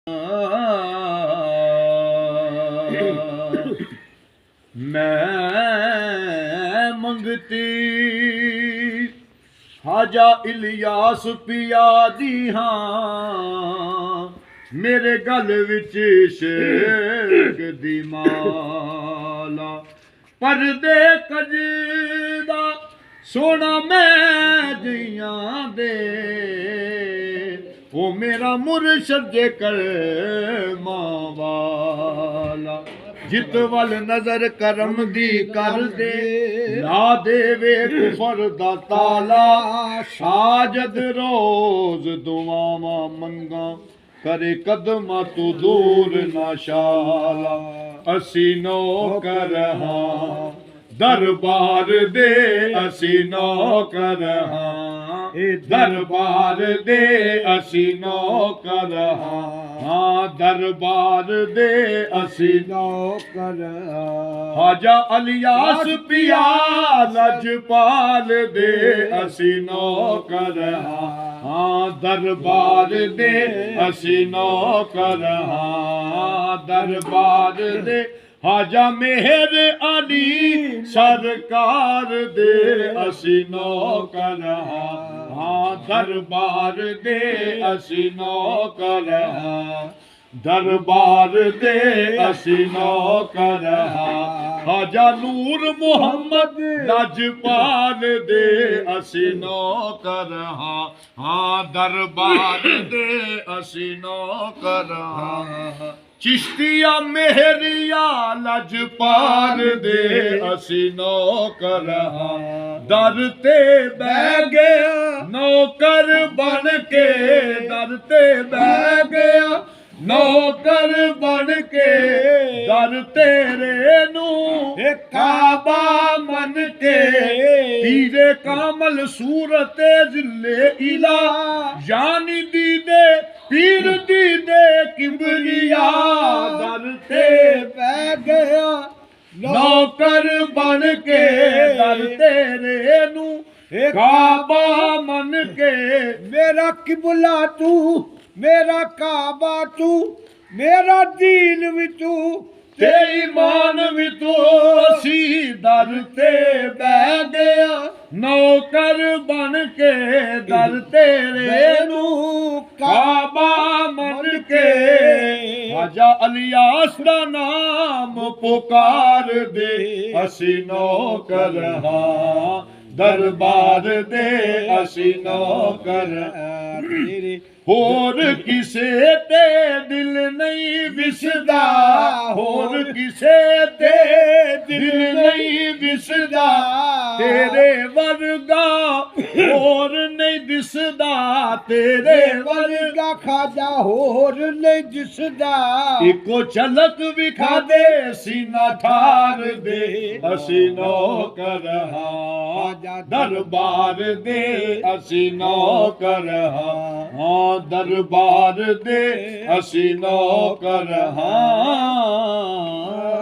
मैं मंगती हाजा इलियास पिया दी हाँ मेरे गल विच इश्क दी माला परदे कजदा सोना मैं जियां दे वो मेरा मुर्शद जे कलमा वाला जित वल नजर करम दी कर दे ला देवे कुफर दा ताला साजद रोज दुआवां मंगा करे कदमा तू दूर ना शाला असी नौकर हां दरबार दे असी नौकर हां दरबार दे असी नौकर हां दरबार दे असी नौकर हाजा इलियास पिया लजपाल दे असी नौकर हां दरबार दे असी नौकर हां दरबार दे हाजा मेहर अली सरकार दे असी नौकर हां दरबार दे असी नौकर हां दरबार दे असी नौकर हाजा नूर मुहम्मद लजपाल दे असी नौकर हां दरबार दे असी नौकर चिश्तिया मेहरिया लजपाल दे असी नौकर दर ते बह गया नौकर बन के दर ते बह गया नौकर बन के दर तेरे नू काबा मन के पीरे कामल सूरत जिले इला यानी दीदे पीर दीदे किबरिया दर ते बह गया नौकर बन के दर तेरे नू काबा मन के मेरा किबला तू मेरा काबा तू मेरा दीन भी तू ते ईमान भी तू असी दर ते बह गया नौकर बन के दर तेरे नू काबा मन के हाजा इलियास दा नाम पुकार दे असी नौकर हां दरबार दे असी नौकर तेरे होर किसे ते दिल नहीं विसदा होर किसे ते दिल नहीं विसदा तेरे वर्गा होर नहीं दिसदा तेरे वर्गा खाजा होर नहीं दिसदा इको झलक विखा दे सीना ठार दे असी नौकर हां दरबार दे असी नौकर हां दरबार दे असी नौकर हां